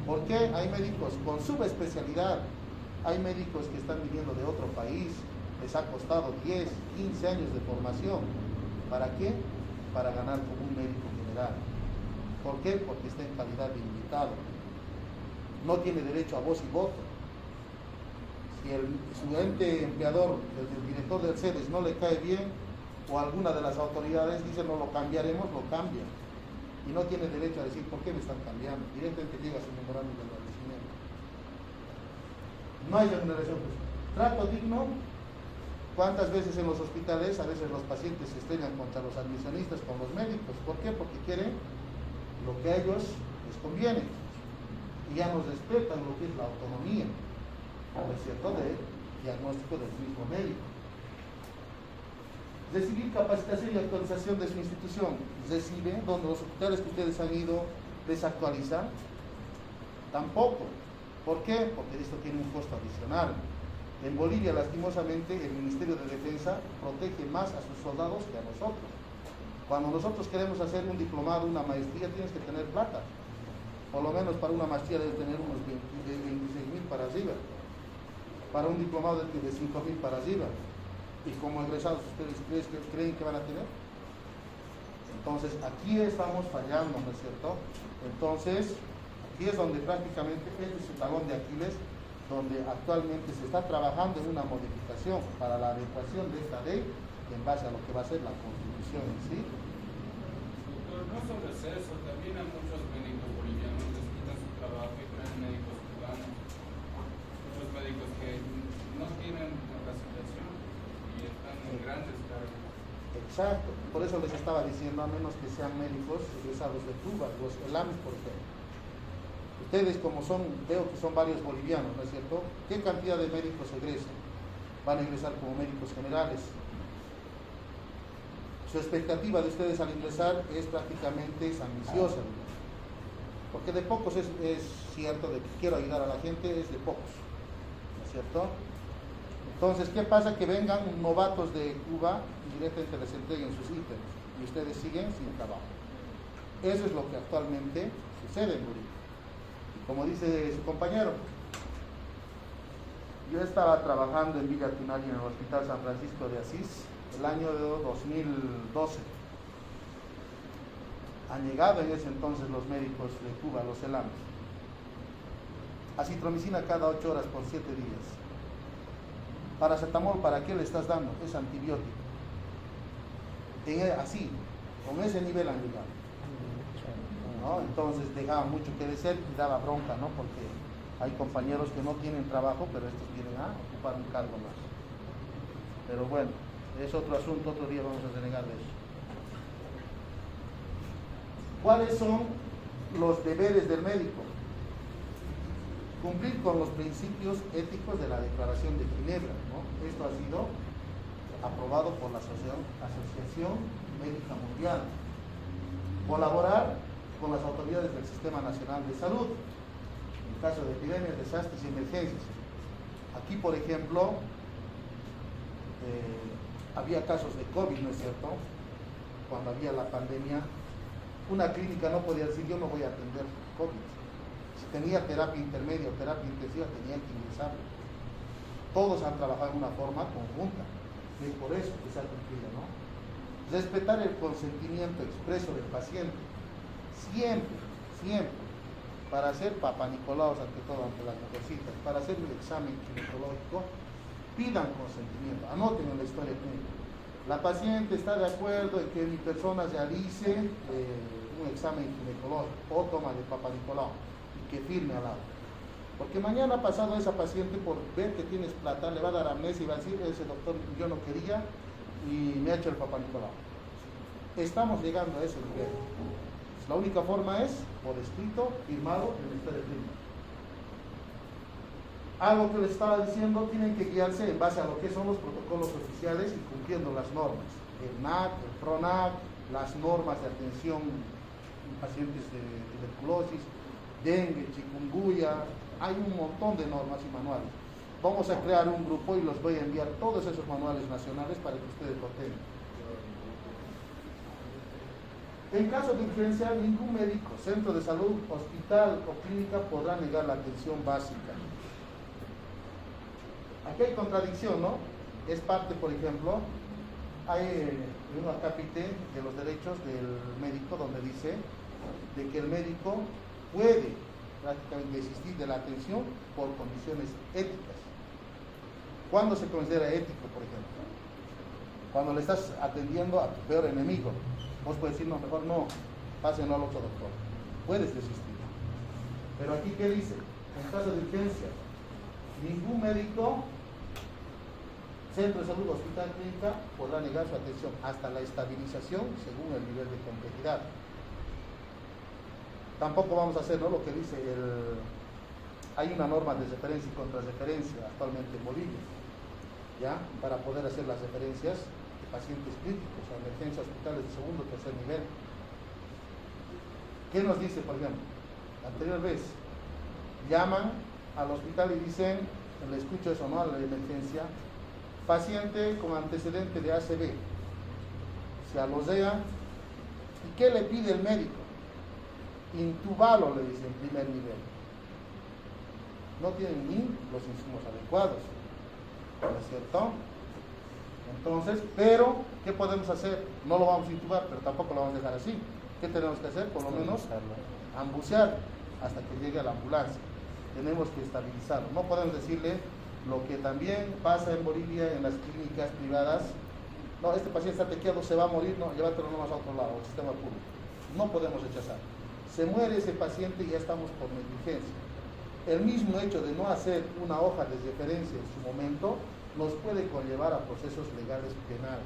¿Por qué? Hay médicos con subespecialidad. Hay médicos que están viniendo de otro país. Les ha costado 10, 15 años de formación. ¿Para qué? Para ganar como un médico general. ¿Por qué? Porque está en calidad de invitado. No tiene derecho a voz y voto. si su ente empleador, el director del CEDES, no le cae bien, o alguna de las autoridades dice no lo cambiaremos, lo cambian. Y no tiene derecho a decir por qué me están cambiando. Directamente llega su memorándum de agradecimiento. No hay remuneración justa. Trato digno. ¿Cuántas veces en los hospitales, a veces los pacientes se estrellan contra los admisionistas, con los médicos? ¿Por qué? Porque quieren lo que a ellos les conviene. Y ya nos respetan lo que es la autonomía, ¿no es cierto?, de diagnóstico del mismo médico. Recibir capacitación y actualización de su institución. Recibe, donde los hospitales que ustedes han ido desactualizan, tampoco. ¿Por qué? Porque esto tiene un costo adicional. En Bolivia, lastimosamente, el Ministerio de Defensa protege más a sus soldados que a nosotros. Cuando nosotros queremos hacer un diplomado, una maestría, tienes que tener plata. Por lo menos para una maestría debe tener unos 26.000 para arriba. Para un diplomado de 5.000 para arriba. Y como egresados, ¿ustedes creen que van a tener? Entonces, aquí estamos fallando, ¿no es cierto? Entonces, aquí es donde prácticamente este es el talón de Aquiles, donde actualmente se está trabajando en una modificación para la adecuación de esta ley en base a lo que va a ser la Constitución en sí. Pero no solo es eso, también a muchos médicos bolivianos les quitan su trabajo y traen médicos cubanos, muchos médicos que no tienen capacitación y están en grandes cargos. Exacto, por eso les estaba diciendo, a menos que sean médicos egresados de Cuba, los ELAMIS, por ejemplo. Ustedes, como veo que son varios bolivianos, ¿no es cierto? ¿Qué cantidad de médicos egresan? Van a ingresar como médicos generales. Su expectativa de ustedes al ingresar es prácticamente ambiciosa, ¿no? Porque de pocos es cierto, de que quiero ayudar a la gente, es de pocos, ¿no es cierto? Entonces, ¿qué pasa? Que vengan novatos de Cuba y directamente les entreguen sus ítems y ustedes siguen sin trabajo. Eso es lo que actualmente sucede en Bolivia. Como dice su compañero, yo estaba trabajando en Villa Tunari, en el Hospital San Francisco de Asís, el año 2012. Han llegado en ese entonces los médicos de Cuba, los ELAMs. Acitromicina cada 8 horas por 7 días. Paracetamol, ¿para qué le estás dando? Es antibiótico. Así, con ese nivel han llegado, ¿no? Entonces dejaba mucho que desear y daba bronca, ¿no? Porque hay compañeros que no tienen trabajo, pero estos vienen a ocupar un cargo más. Pero bueno, es otro asunto, otro día vamos a renegar de eso. ¿Cuáles son los deberes del médico? Cumplir con los principios éticos de la Declaración de Ginebra, ¿no? Esto ha sido aprobado por la Asociación Médica Mundial. Colaborar con las autoridades del Sistema Nacional de Salud, en caso de epidemias, desastres y emergencias. Aquí, por ejemplo, había casos de COVID, ¿no es cierto? Cuando había la pandemia, una clínica no podía decir, yo no voy a atender COVID. Si tenía terapia intermedia o terapia intensiva, tenían que ingresar. Todos han trabajado de una forma conjunta, y es por eso que se ha cumplido, ¿no? Respetar el consentimiento expreso del paciente, siempre, para hacer papanicolaos ante todo, ante las mujercitas, para hacer un examen ginecológico, pidan consentimiento, anoten en la historia clínica. La paciente está de acuerdo en que mi persona realice un examen ginecológico o toma de papanicolao y que firme al lado. Porque mañana pasado esa paciente, por ver que tienes plata, le va a dar amnesia y va a decir, ese doctor yo no quería y me ha hecho el papanicolao. Estamos llegando a ese nivel. La única forma es por escrito, firmado en la historia clínica. Algo que les estaba diciendo, tienen que guiarse en base a lo que son los protocolos oficiales y cumpliendo las normas. El NAC, el PRONAC, las normas de atención en pacientes de tuberculosis, dengue, chikungunya, hay un montón de normas y manuales. Vamos a crear un grupo y los voy a enviar todos esos manuales nacionales para que ustedes lo tengan. En caso de urgencia, ningún médico, centro de salud, hospital o clínica podrá negar la atención básica. Aquí hay contradicción, ¿no? Es parte, por ejemplo, hay un acápite de los derechos del médico donde dice de que el médico puede prácticamente desistir de la atención por condiciones éticas. ¿Cuándo se considera ético, por ejemplo? Cuando le estás atendiendo a tu peor enemigo. Vos puedes decir, no, mejor no, pásenlo al otro doctor. Puedes desistir. Pero aquí, ¿qué dice? En caso de urgencia, ningún médico, centro de salud, hospital, clínica, podrá negar su atención hasta la estabilización según el nivel de complejidad. Tampoco vamos a hacer, ¿no?, lo que dice hay una norma de referencia y contrarreferencia actualmente en Bolivia, ¿ya? Para poder hacer las referencias de pacientes críticos a emergencias hospitales de segundo o tercer nivel. ¿Qué nos dice, por ejemplo? La anterior vez, llaman al hospital y dicen, le escucho eso, ¿no?, a la emergencia, paciente con antecedente de ACV, se alosea, ¿y qué le pide el médico? Intubalo, le dice, en primer nivel. No tienen ni los insumos adecuados, ¿no es cierto? Entonces, pero, ¿qué podemos hacer? No lo vamos a intubar, pero tampoco lo vamos a dejar así. ¿Qué tenemos que hacer? Por lo menos ambucear hasta que llegue a la ambulancia. Tenemos que estabilizarlo. No podemos decirle lo que también pasa en Bolivia, en las clínicas privadas. No, este paciente está tequeado, se va a morir, no, llévatelo nomás a otro lado, al sistema público. No podemos rechazar. Se muere ese paciente y ya estamos por negligencia. El mismo hecho de no hacer una hoja de referencia en su momento nos puede conllevar a procesos legales penales.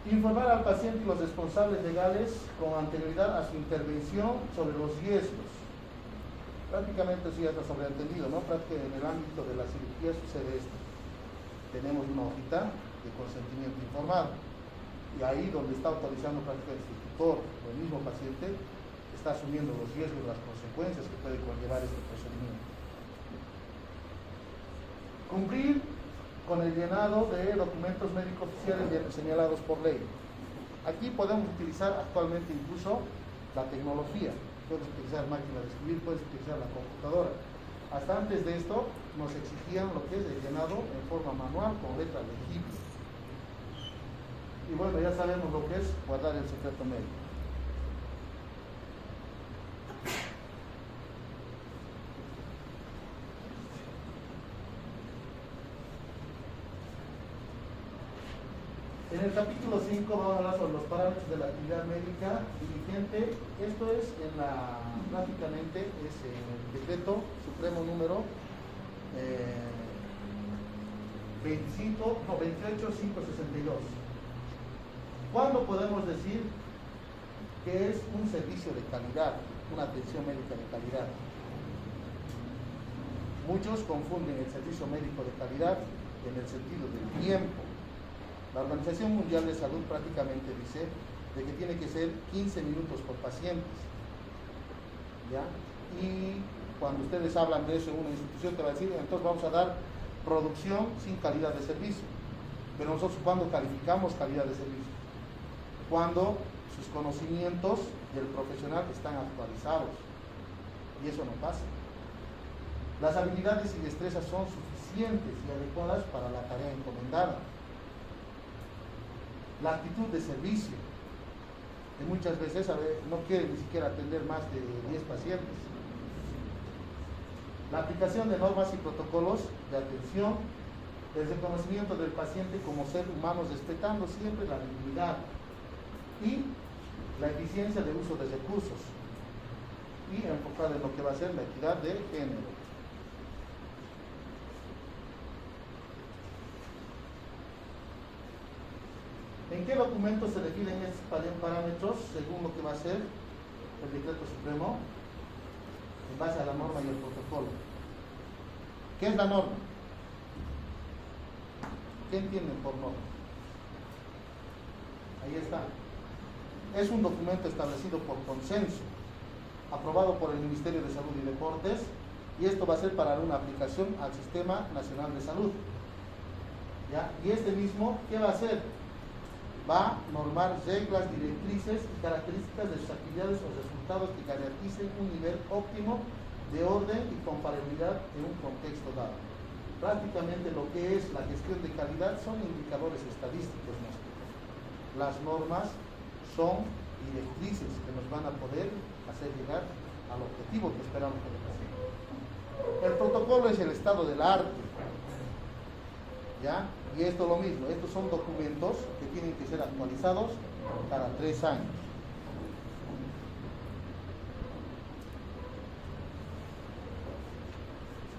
Informar al paciente y los responsables legales con anterioridad a su intervención sobre los riesgos. Prácticamente eso ya está sobreentendido, ¿no? Prácticamente en el ámbito de la cirugía sucede esto. Tenemos una hojita de consentimiento informado y ahí donde está autorizando prácticamente el tutor o el mismo paciente está asumiendo los riesgos y las consecuencias que puede conllevar este procedimiento. Cumplir con el llenado de documentos médicos oficiales señalados por ley. Aquí podemos utilizar actualmente incluso la tecnología. Puedes utilizar máquinas de escribir, puedes utilizar la computadora. Hasta antes de esto nos exigían lo que es el llenado en forma manual con letra legible. Y bueno, ya sabemos lo que es guardar el secreto médico. En el capítulo 5 vamos a hablar sobre los parámetros de la actividad médica diligente. Esto es prácticamente es en el decreto supremo número 28562. ¿Cuándo podemos decir que es un servicio de calidad, una atención médica de calidad? Muchos confunden el servicio médico de calidad en el sentido del tiempo. La Organización Mundial de Salud prácticamente dice de que tiene que ser 15 minutos por pacientes, ¿ya? Y cuando ustedes hablan de eso en una institución te va a decir, entonces vamos a dar producción sin calidad de servicio. Pero nosotros, ¿cuándo calificamos calidad de servicio? Cuando sus conocimientos del profesional están actualizados, y eso no pasa. Las habilidades y destrezas son suficientes y adecuadas para la tarea encomendada. La actitud de servicio, que muchas veces no quiere ni siquiera atender más de 10 pacientes. La aplicación de normas y protocolos de atención, el reconocimiento del paciente como ser humano, respetando siempre la dignidad y la eficiencia del uso de recursos y enfocado en lo que va a ser la equidad de género. ¿En qué documentos se definen estos parámetros según lo que va a ser el decreto supremo en base a la norma y el protocolo? ¿Qué es la norma? ¿Qué entienden por norma? Ahí está. Es un documento establecido por consenso, aprobado por el Ministerio de Salud y Deportes, y esto va a ser para una aplicación al Sistema Nacional de Salud. ¿Ya? Y este mismo, ¿qué va a hacer? Va a normar reglas, directrices y características de sus actividades o resultados que garanticen un nivel óptimo de orden y comparabilidad en un contexto dado. Prácticamente lo que es la gestión de calidad son indicadores estadísticos nuestros. Las normas son directrices que nos van a poder hacer llegar al objetivo que esperamos que el paciente. El protocolo es el estado del arte, ¿ya? Y esto lo mismo, estos son documentos que tienen que ser actualizados cada 3 años.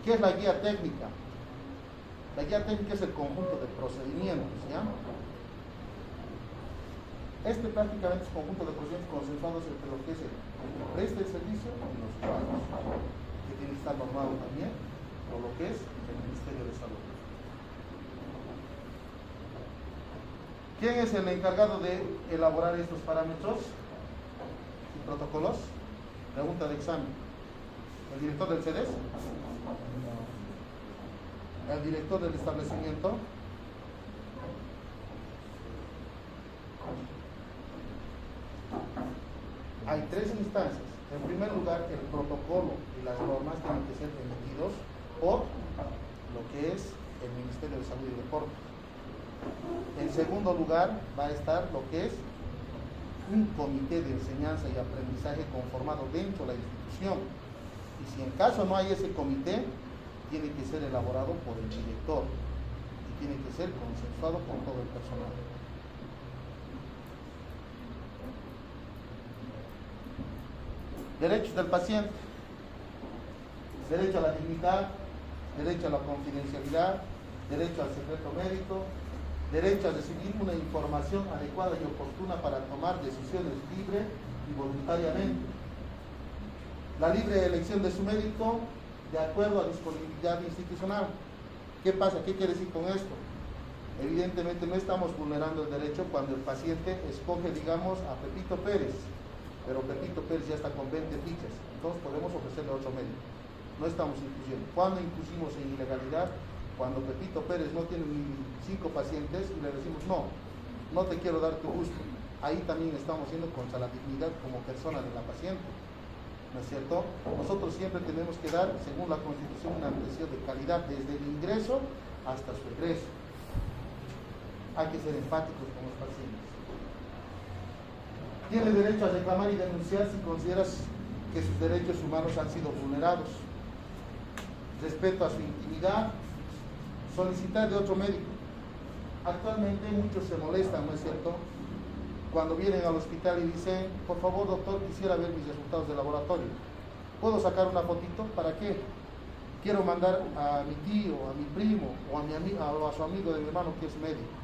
¿Qué es la guía técnica? La guía técnica es el conjunto de procedimientos, ¿ya? Este prácticamente es un conjunto de procedimientos consensuados entre lo que es el que presta el servicio y los usuarios, que tiene que estar normado también por lo que es el Ministerio de Salud. ¿Quién es el encargado de elaborar estos parámetros y protocolos? Pregunta de examen. ¿El director del CEDES? ¿El director del establecimiento? Hay 3 instancias. En primer lugar, el protocolo y las normas tienen que ser emitidos por lo que es el Ministerio de Salud y Deporte. En segundo lugar, va a estar lo que es un comité de enseñanza y aprendizaje conformado dentro de la institución. Y si en caso no hay ese comité, tiene que ser elaborado por el director y tiene que ser consensuado con todo el personal. Derechos del paciente: derecho a la dignidad, derecho a la confidencialidad, derecho al secreto médico, derecho a recibir una información adecuada y oportuna para tomar decisiones libre y voluntariamente, la libre elección de su médico de acuerdo a disponibilidad institucional. ¿Qué pasa? ¿Qué quiere decir con esto? Evidentemente no estamos vulnerando el derecho cuando el paciente escoge, digamos, a Pepito Pérez, pero Pepito Pérez ya está con 20 fichas, entonces podemos ofrecerle otro médico. No estamos incluyendo. ¿Cuándo inclusimos en ilegalidad? Cuando Pepito Pérez no tiene ni 5 pacientes y le decimos, no te quiero dar tu gusto. Ahí también estamos yendo contra la dignidad como persona de la paciente, ¿no es cierto? Nosotros siempre tenemos que dar, según la Constitución, una atención de calidad desde el ingreso hasta su egreso. Hay que ser empáticos con los pacientes. Tiene derecho a reclamar y denunciar si consideras que sus derechos humanos han sido vulnerados. Respeto a su intimidad. Solicitar de otro médico. Actualmente muchos se molestan, ¿no es cierto?, cuando vienen al hospital y dicen, por favor doctor, quisiera ver mis resultados de laboratorio. ¿Puedo sacar una fotito? ¿Para qué? Quiero mandar a mi tío, a mi primo o a su amigo de mi hermano que es médico.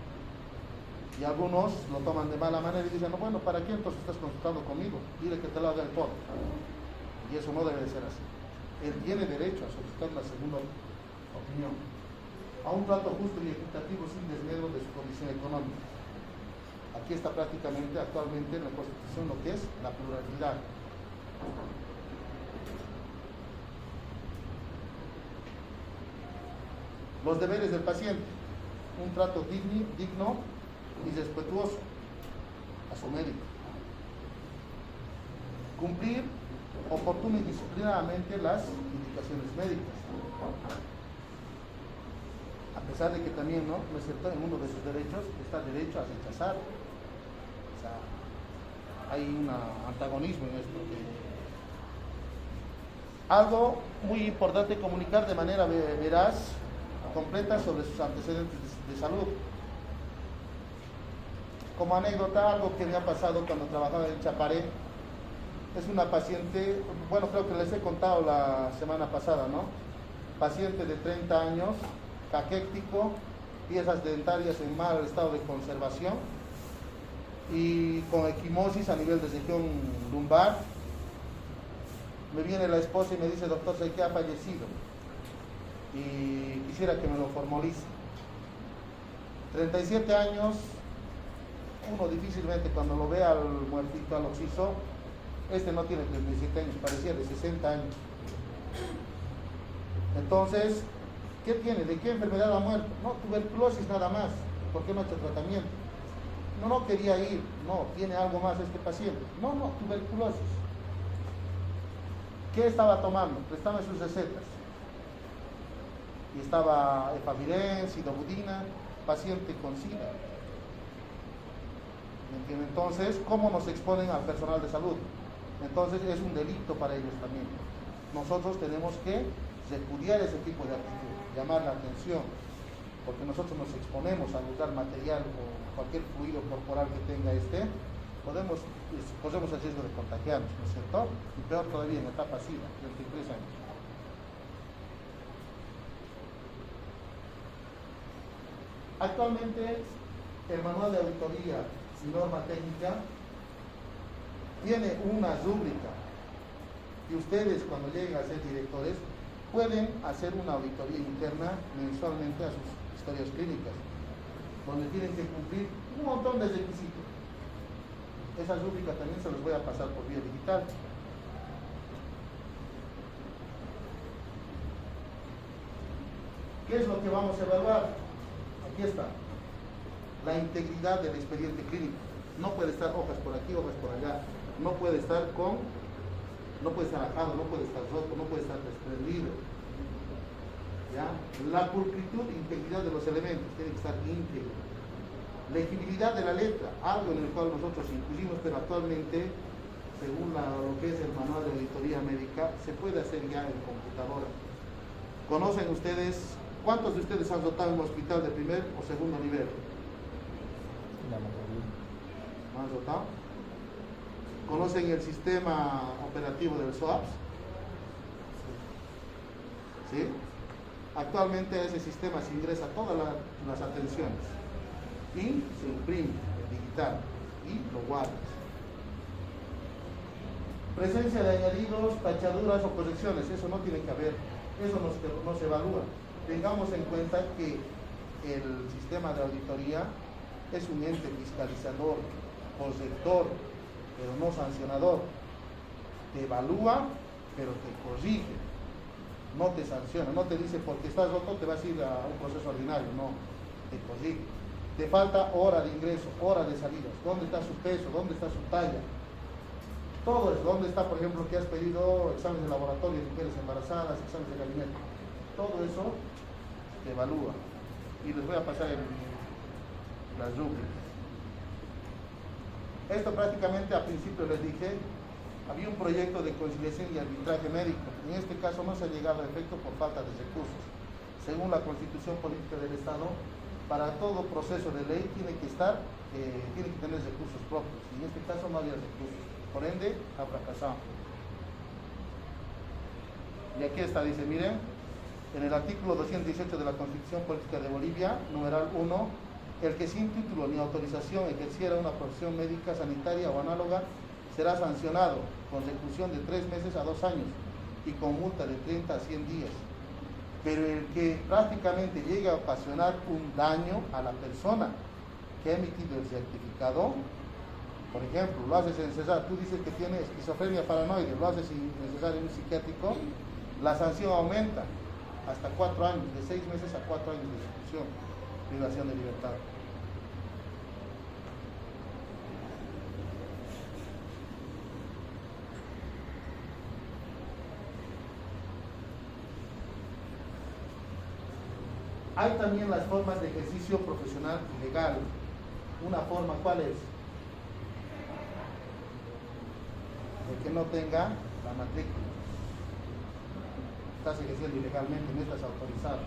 Y algunos lo toman de mala manera y dicen, no, bueno, ¿para qué entonces estás consultando conmigo? Dile que te lo haga el porro. Y eso no debe de ser así. Él tiene derecho a solicitar una segunda opinión, a un trato justo y equitativo sin desmedro de su condición económica. Aquí está prácticamente actualmente en la Constitución lo que es la pluralidad. Los deberes del paciente: un trato digno y respetuoso a su médico. Cumplir oportuna y disciplinadamente las indicaciones médicas. A pesar de que también, ¿no es cierto?, en uno de sus derechos está el derecho a rechazar. O sea, hay un antagonismo en esto. Algo muy importante: comunicar de manera veraz, completa sobre sus antecedentes de salud. Como anécdota, algo que me ha pasado cuando trabajaba en Chaparé, es una paciente, bueno, creo que les he contado la semana pasada, ¿no? Paciente de 30 años, caquéctico, piezas dentarias en mal estado de conservación y con equimosis a nivel de región lumbar. Me viene la esposa y me dice, doctor, sé que ha fallecido y quisiera que me lo formalice. 37 años, uno difícilmente cuando lo ve al muertito, al occiso, este no tiene 37 años, parecía de 60 años. Entonces, ¿qué tiene? ¿De qué enfermedad ha muerto? No, tuberculosis nada más. ¿Por qué no ha hecho tratamiento? No quería ir. No, tiene algo más este paciente. No, tuberculosis. ¿Qué estaba tomando? Prestaba sus recetas. Y estaba efavirenz, sidobudina, paciente con SIDA. ¿Me entienden? Entonces, ¿cómo nos exponen al personal de salud? Entonces, es un delito para ellos también. Nosotros tenemos que repudiar ese tipo de actitud, llamar la atención, porque nosotros nos exponemos a usar material o cualquier fluido corporal que tenga corremos el riesgo de contagiarnos, ¿no es cierto? Y peor todavía en etapa SIDA, 33 años. Actualmente, el manual de auditoría y norma técnica tiene una rúbrica y ustedes, cuando lleguen a ser directores, pueden hacer una auditoría interna mensualmente a sus historias clínicas, donde tienen que cumplir un montón de requisitos. Esa rúbrica también se los voy a pasar por vía digital. ¿Qué es lo que vamos a evaluar? Aquí está. La integridad del expediente clínico. No puede estar hojas por aquí, hojas por allá. No puede estar ajado, no puede estar roto, no puede estar desprendido. ¿Ya? La pulcritud e integridad de los elementos tiene que estar íntegro. Legibilidad de la letra, algo en el cual nosotros incluimos, pero actualmente, según lo que es el manual de auditoría médica, se puede hacer ya en computadora. ¿Conocen ustedes, cuántos de ustedes han rotado en un hospital de primer o segundo nivel? La mayoría. ¿Han rotado? ¿Conocen el sistema operativo del SOAPS? ¿Sí? Actualmente a ese sistema se ingresa todas las atenciones y se imprime en digital y lo guardas. Presencia de añadidos, tachaduras o correcciones, eso no tiene que haber, eso no se evalúa. Tengamos en cuenta que el sistema de auditoría es un ente fiscalizador, corrector, pero no sancionador. Te evalúa, pero te corrige, no te sanciona, no te dice porque estás roto te vas a ir a un proceso ordinario, no, te corrige. Te falta hora de ingreso, hora de salidas, dónde está su peso, dónde está su talla, todo eso, dónde está, por ejemplo, que has pedido exámenes de laboratorio de mujeres embarazadas, exámenes de gabinete, todo eso te evalúa. Y les voy a pasar las rúbricas. Esto prácticamente al principio les dije, había un proyecto de conciliación y arbitraje médico. En este caso no se ha llegado a efecto por falta de recursos. Según la Constitución Política del Estado, para todo proceso de ley tiene que tener recursos propios. Y en este caso no había recursos. Por ende, ha fracasado. Y aquí está, dice, miren, en el artículo 218 de la Constitución Política de Bolivia, numeral 1, el que sin título ni autorización ejerciera una profesión médica, sanitaria o análoga será sancionado con reclusión de 3 meses a 2 años y con multa de 30 a 100 días. Pero el que prácticamente llega a ocasionar un daño a la persona que ha emitido el certificado, por ejemplo, lo haces en cesar, tú dices que tiene esquizofrenia paranoide, lo haces en cesar en un psiquiátrico, la sanción aumenta hasta 4 años, de 6 meses a 4 años de reclusión, privación de libertad. Hay también las formas de ejercicio profesional y legal. Una forma, ¿cuál es? El que no tenga la matrícula. Estás ejerciendo ilegalmente, no estás autorizado.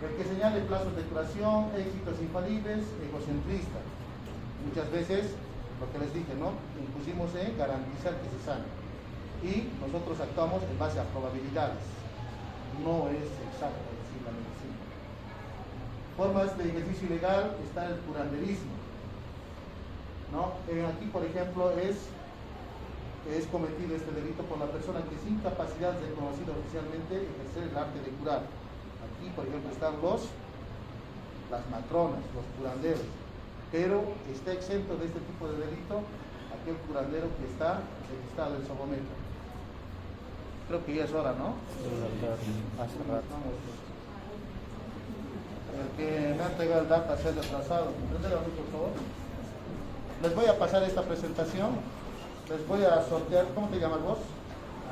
El que señale plazos de curación, éxitos infalibles, egocentrista. Muchas veces, lo que les dije, ¿no? Impusimos en garantizar que se sane. Y nosotros actuamos en base a probabilidades. No es exacto decir la medicina. Formas de ejercicio ilegal está el curanderismo, ¿no? Aquí, por ejemplo, es cometido este delito por la persona que sin capacidad reconocida oficialmente ejercer el arte de curar. Aquí, por ejemplo, están las matronas, los curanderos, pero está exento de este tipo de delito aquel curandero que está registrado en Sobometra. Creo que ya es hora, ¿no? Sí, doctor, hace rato. El que me ha entregado el data se ha retrasado. Entrégamelo, por favor. Les voy a pasar esta presentación. Les voy a sortear. ¿Cómo te llamas vos?